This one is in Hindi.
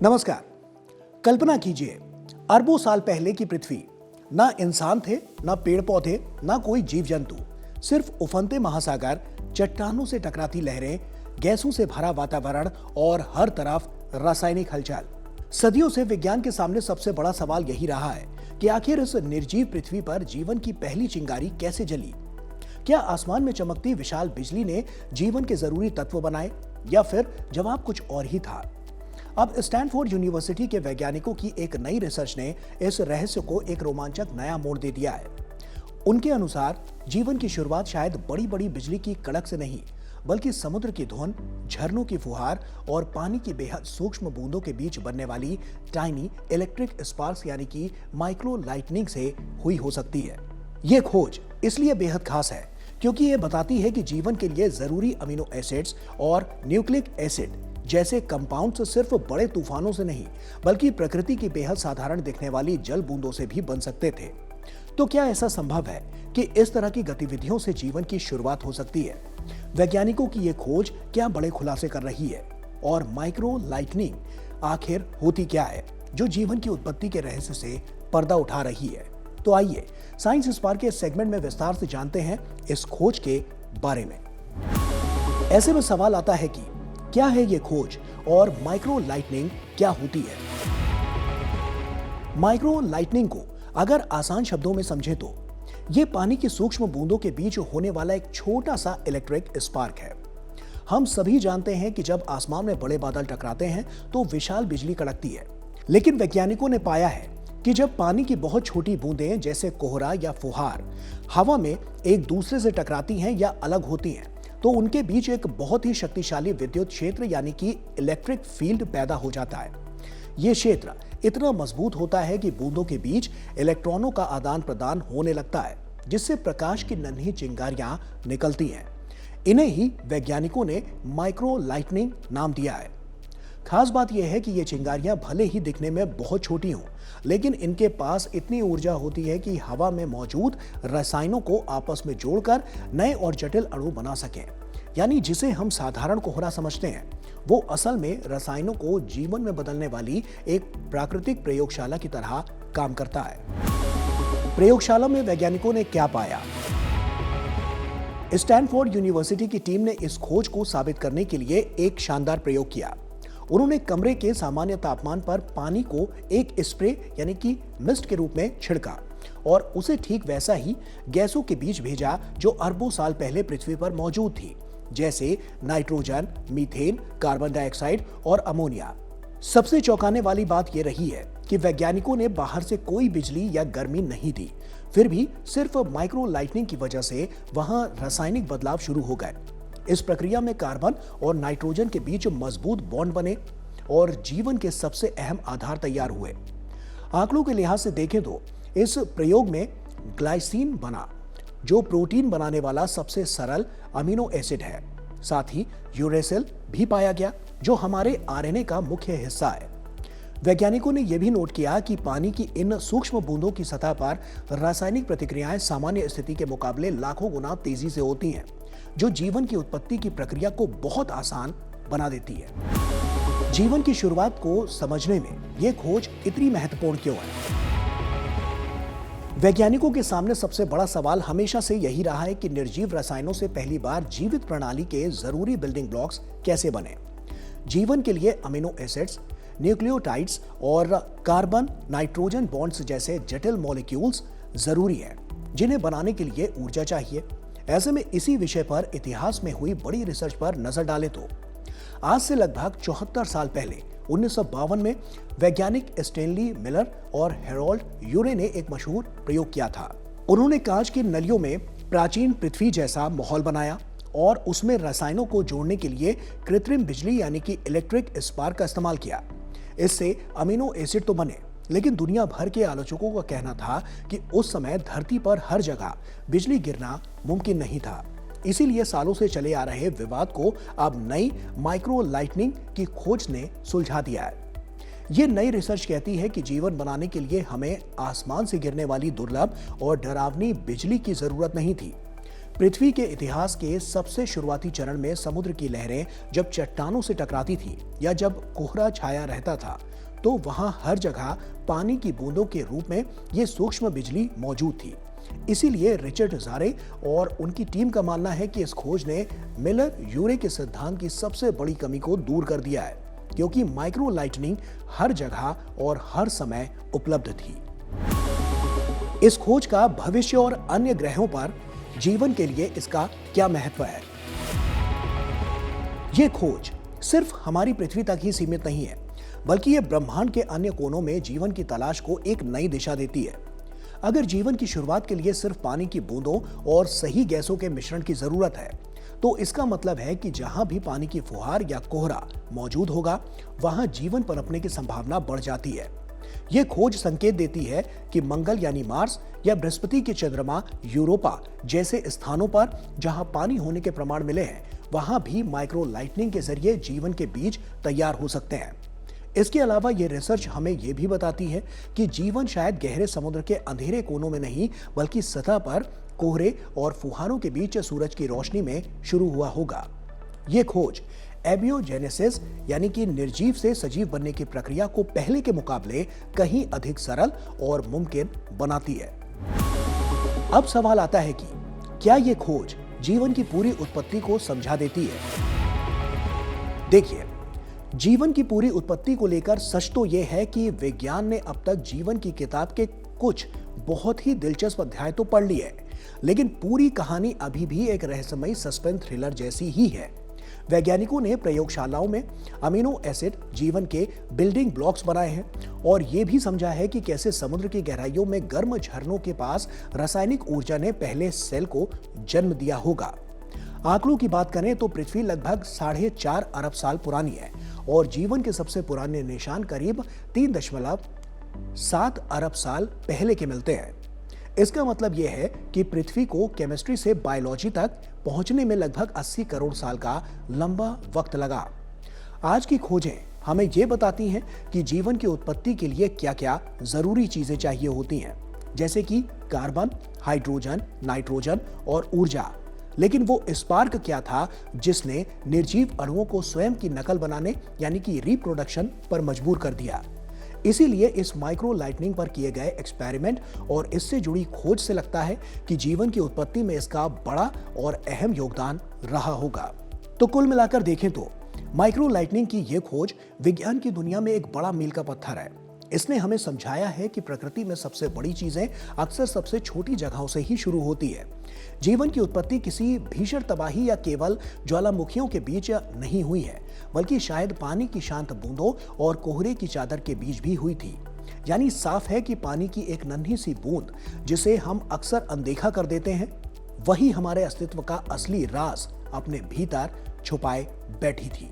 नमस्कार। कल्पना कीजिए, अरबों साल पहले की पृथ्वी। ना इंसान थे, ना पेड़ पौधे, ना कोई जीव जंतु। सिर्फ उफनते महासागर, चट्टानों से टकराती लहरें, गैसों से भरा वातावरण और हर तरफ रासायनिक हलचल। सदियों से विज्ञान के सामने सबसे बड़ा सवाल यही रहा है कि आखिर इस निर्जीव पृथ्वी पर जीवन की पहली चिंगारी कैसे जली। क्या आसमान में चमकती विशाल बिजली ने जीवन के जरूरी तत्व बनाए, या फिर जवाब कुछ और ही था। अब स्टैनफोर्ड यूनिवर्सिटी के वैज्ञानिकों की एक नई रिसर्च ने इस रहस्य को एक रोमांचक नया मोड़ दे दिया है। उनके अनुसार जीवन की शुरुआत शायद बड़ी बड़ी बिजली की कड़क से नहीं, बल्कि समुद्र की धुन, झरनों की फुहार और पानी की बेहद सूक्ष्म बूंदों के बीच बनने वाली टाइनी इलेक्ट्रिक स्पार्क्स यानी कि माइक्रो लाइटनिंग से हुई हो सकती है। ये खोज इसलिए बेहद खास है क्योंकि ये बताती है कि जीवन के लिए जरूरी अमीनो एसिड्स और न्यूक्लिक एसिड जैसे कंपाउंड्स सिर्फ बड़े तूफानों से नहीं, बल्कि प्रकृति की बेहद साधारण दिखने वाली जल बूंदों से भी बन सकते थे। तो क्या ऐसा संभव है कि इस तरह की गतिविधियों से जीवन की शुरुआत हो सकती है? वैज्ञानिकों की यह खोज क्या बड़े खुलासे कर रही है, और माइक्रो लाइटनिंग आखिर होती क्या है जो जीवन की उत्पत्ति के रहस्य से पर्दा उठा रही है? तो आइए साइंस स्पार्क के सेगमेंट में विस्तार से जानते हैं इस खोज के बारे में। ऐसे में सवाल आता है कि क्या है ये खोज और माइक्रो लाइटनिंग क्या होती है? माइक्रो लाइटनिंग को अगर आसान शब्दों में समझें तो ये पानी की सूक्ष्म बूंदों के बीच होने वाला एक छोटा सा इलेक्ट्रिक स्पार्क है। हम सभी जानते हैं कि जब आसमान में बड़े बादल टकराते हैं तो विशाल बिजली कड़कती है, लेकिन वैज्ञानिकों ने पाया है कि जब पानी की बहुत छोटी बूंदें जैसे कोहरा या फुहार हवा में एक दूसरे से टकराती हैं या अलग होती हैं, तो उनके बीच एक बहुत ही शक्तिशाली विद्युत क्षेत्र यानी कि इलेक्ट्रिक फील्ड पैदा हो जाता है। यह क्षेत्र इतना मजबूत होता है कि बूंदों के बीच इलेक्ट्रॉनों का आदान प्रदान होने लगता है, जिससे प्रकाश की नन्ही चिंगारियां निकलती हैं। इन्हें ही वैज्ञानिकों ने माइक्रो लाइटनिंग नाम दिया है। खास बात यह है कि ये चिंगारियां भले ही दिखने में बहुत छोटी हों, लेकिन इनके पास इतनी ऊर्जा होती है कि हवा में मौजूद रसायनों को आपस में जोड़कर नए और जटिल अणु बना सकें। यानी जिसे हम साधारण कोहरा समझते हैं, वो असल में रसायनों को जीवन में बदलने वाली एक प्राकृतिक प्रयोगशाला की तरह काम करता है। प्रयोगशाला में वैज्ञानिकों ने क्या पाया? स्टैनफोर्ड यूनिवर्सिटी की टीम ने इस खोज को साबित करने के लिए एक शानदार प्रयोग किया। उन्होंने कमरे के सामान्य तापमान पर पानी को एक स्प्रे यानी कि मिस्ट के रूप में छिड़का और उसे ठीक वैसा ही गैसों के बीच भेजा जो अरबों साल पहले पृथ्वी पर मौजूद थी, जैसे नाइट्रोजन, मीथेन, कार्बन डाइऑक्साइड और अमोनिया। सबसे चौंकाने वाली बात यह रही है कि वैज्ञानिकों ने बाहर से कोई बिजली या गर्मी नहीं दी, फिर भी सिर्फ माइक्रो लाइटनिंग की वजह से वहां रासायनिक बदलाव शुरू हो गए। इस प्रक्रिया में कार्बन और नाइट्रोजन के बीच मजबूत बॉन्ड बने और जीवन के सबसे अहम आधार तैयार हुए। आंकड़ों के लिहाज से देखें तो इस प्रयोग में ग्लाइसिन बना, जो प्रोटीन बनाने वाला सबसे सरल अमीनो एसिड है। साथ ही यूरेसिल भी पाया गया, जो हमारे आरएनए का मुख्य हिस्सा है। वैज्ञानिकों ने यह भी नोट किया कि पानी की इन सूक्ष्म बूंदों की सतह पर रासायनिक प्रतिक्रियाएं सामान्य स्थिति के मुकाबले लाखों गुना तेजी से होती हैं, जो जीवन की उत्पत्ति की प्रक्रिया को बहुत आसान बना देती है। जीवन की शुरुआत को समझने में यह खोज इतनी महत्वपूर्ण क्यों है? वैज्ञानिकों के सामने सबसे बड़ा सवाल हमेशा से यही रहा है कि निर्जीव रसायनों से पहली बार जीवित प्रणाली के जरूरी बिल्डिंग ब्लॉक्स कैसे बने। जीवन के लिए अमीनो एसिड्स, न्यूक्लियोटाइड्स और कार्बन नाइट्रोजन बॉन्ड्स जैसे जटिल मॉलिक्यूल्स जरूरी हैं, जिन्हें बनाने के लिए ऊर्जा चाहिए। ऐसे में इसी विषय पर इतिहास में हुई बड़ी रिसर्च पर नजर डालें तो आज से लगभग 74 साल पहले 1952 में वैज्ञानिक स्टेनली मिलर और हेरोल्ड यूरे ने एक मशहूर प्रयोग किया था। उन्होंने कांच की नलियों में प्राचीन पृथ्वी जैसा माहौल बनाया और उसमें रसायनों को जोड़ने के लिए कृत्रिम बिजली यानी कि इलेक्ट्रिक स्पार्क का इस्तेमाल किया। इससे अमीनो एसिड तो बने, लेकिन दुनिया भर के आलोचकों का कहना था कि उस समय धरती पर हर जगह बिजली गिरना मुमकिन नहीं था। इसीलिए सालों से चले आ रहे विवाद को अब नई माइक्रो लाइटनिंग की खोज ने सुलझा दिया है। ये नई रिसर्च कहती है कि जीवन बनाने के लिए हमें आसमान से गिरने वाली दुर्लभ और डरावनी बिजली की जरूरत नहीं थी। पृथ्वी के इतिहास के सबसे शुरुआती चरण में समुद्र की लहरें जब चट्टानों से टकराती थी या जब कोहरा छाया रहता था, तो वहां हर जगह पानी की बूंदों के रूप में ये सूक्ष्म बिजली मौजूद थी। इसीलिए रिचर्ड जारे और उनकी टीम का मानना है कि इस खोज ने मिलर यूरे के सिद्धांत की सबसे बड़ी कमी को दूर कर दिया है, क्योंकि माइक्रो लाइटनिंग हर जगह और हर समय उपलब्ध थी। इस खोज का भविष्य और अन्य ग्रहों पर जीवन के लिए इसका क्या महत्व है? यह खोज सिर्फ हमारी पृथ्वी तक ही सीमित नहीं है, बल्कि यह ब्रह्मांड के अन्य कोनों में जीवन की तलाश को एक नई दिशा देती है। अगर जीवन की शुरुआत के लिए सिर्फ पानी की बूंदों और सही गैसों के मिश्रण की जरूरत है, तो इसका मतलब है कि जहां भी पानी की फुहार या कोहरा मौजूद होगा, वहां जीवन पनपने की संभावना बढ़ जाती है। यह खोज संकेत देती है कि मंगल यानी मार्स या बृहस्पति के चंद्रमा यूरोपा जैसे स्थानों पर जहां पानी होने के प्रमाण मिले हैं, वहां भी माइक्रो लाइटनिंग के जरिए जीवन के बीज तैयार हो सकते हैं। इसके अलावा यह रिसर्च हमें यह भी बताती है कि जीवन शायद गहरे समुद्र के अंधेरे कोनों में नहीं, बल्कि सतह पर कोहरे और फुहारों के बीच सूरज की रोशनी में शुरू हुआ होगा। यह खोज एबियोजेनेसिस यानी कि निर्जीव से सजीव बनने की प्रक्रिया को पहले के मुकाबले कहीं अधिक सरल और मुमकिन बनाती है। अब सवाल आता है कि क्या यह खोज जीवन की पूरी उत्पत्ति को समझा देती है? देखिए, जीवन की पूरी उत्पत्ति को लेकर सच तो यह है कि विज्ञान ने अब तक जीवन की किताब के कुछ बहुत ही दिलचस्प अध्याय तो पढ़ लिए, लेकिन पूरी कहानी अभी भी एक रहस्यमयी सस्पेंस थ्रिलर जैसी ही है। वैज्ञानिकों ने प्रयोगशालाओं में अमीनो एसिड जीवन के बिल्डिंग ब्लॉक्स बनाए हैं और यह भी समझा है कि कैसे समुद्र की गहराइयों में गर्म झरनों के पास रासायनिक ऊर्जा ने पहले सेल को जन्म दिया होगा। आंकड़ों की बात करें तो पृथ्वी लगभग 4.5 अरब साल पुरानी है और जीवन के सबसे पुराने निशान करीब 3.7 अरब साल पहले के मिलते हैं। इसका मतलब यह है कि पृथ्वी को केमिस्ट्री से बायोलॉजी तक पहुंचने में लगभग 80 करोड़ साल का लंबा वक्त लगा। आज की खोजें हमें यह बताती हैं कि जीवन की उत्पत्ति के लिए क्या-क्या जरूरी चीजें चाहिए होती हैं, जैसे कि कार्बन, हाइड्रोजन, नाइट्रोजन और ऊर्जा। लेकिन वो स्पार्क क्या था जिसने निर्जीव अणुओं को स्वयं की नकल बनाने यानी कि रिप्रोडक्शन पर मजबूर कर दिया? इसीलिए इस माइक्रो लाइटनिंग पर किए गए एक्सपेरिमेंट और इससे जुड़ी खोज से लगता है कि जीवन की उत्पत्ति में इसका बड़ा और अहम योगदान रहा होगा। तो कुल मिलाकर देखें तो माइक्रो लाइटनिंग की यह खोज विज्ञान की दुनिया में एक बड़ा मील का पत्थर है। इसने हमें समझाया है कि प्रकृति में सबसे बड़ी चीजें अक्सर सबसे छोटी जगहों से ही शुरू होती है। जीवन की उत्पत्ति किसी भीषण तबाही या केवल ज्वालामुखियों के बीच नहीं हुई है, बल्कि शायद पानी की शांत बूंदों और कोहरे की चादर के बीच भी हुई थी। यानी साफ है कि पानी की एक नन्ही सी बूंद जिसे हम अक्सर अनदेखा कर देते हैं, वही हमारे अस्तित्व का असली राज अपने भीतर छुपाए बैठी थी।